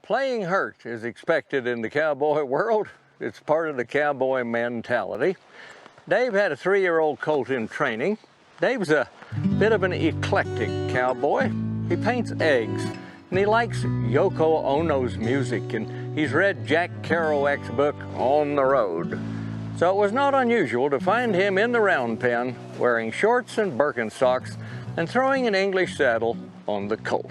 Playing hurt is expected in the cowboy world. It's part of the cowboy mentality. Dave had a 3-year-old colt in training. Dave's a bit of an eclectic cowboy. He paints eggs, and he likes Yoko Ono's music, and he's read Jack Kerouac's book, On the Road. So it was not unusual to find him in the round pen, wearing shorts and Birkenstocks, and throwing an English saddle on the colt.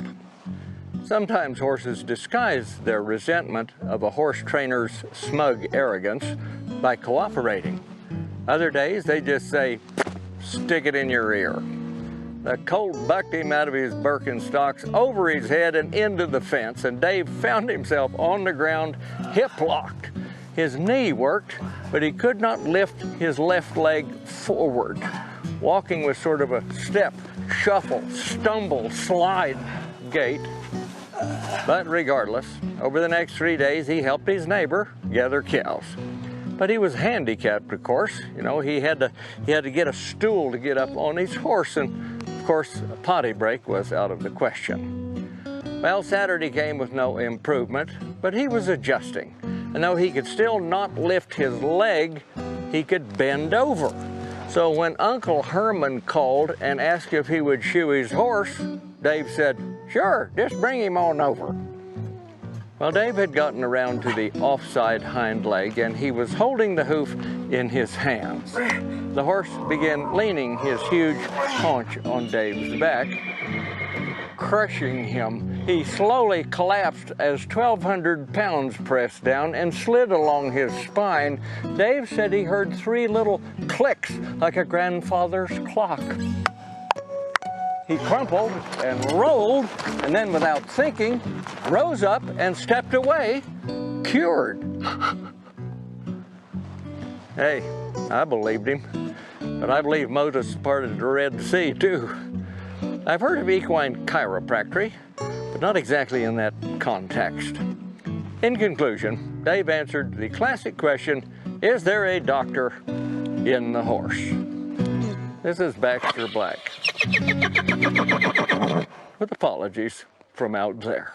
Sometimes horses disguise their resentment of a horse trainer's smug arrogance by cooperating. Other days they just say, "Stick it in your ear." The colt bucked him out of his Birkenstocks, over his head and into the fence, and Dave found himself on the ground, hip locked. His knee worked, but he could not lift his left leg forward, walking with sort of a step, shuffle, stumble, slide gait. But regardless, over the next 3 days, he helped his neighbor gather cows. But he was handicapped, of course. You know, he had to get a stool to get up on his horse, and of course, a potty break was out of the question. Well, Saturday came with no improvement, but he was adjusting. And though he could still not lift his leg, he could bend over. So when Uncle Herman called and asked if he would shoe his horse, Dave said, "Sure, just bring him on over." Well, Dave had gotten around to the offside hind leg, and he was holding the hoof in his hands. The horse began leaning his huge haunch on Dave's back, crushing him. He slowly collapsed as 1,200 pounds pressed down and slid along his spine. Dave said he heard 3 little clicks like a grandfather's clock. He crumpled and rolled, and then without thinking, rose up and stepped away, cured. Hey, I believed him, but I believe Moses parted the Red Sea too. I've heard of equine chiropractery, but not exactly in that context. In conclusion, Dave answered the classic question, is there a doctor in the horse? This is Baxter Black, with apologies from out there.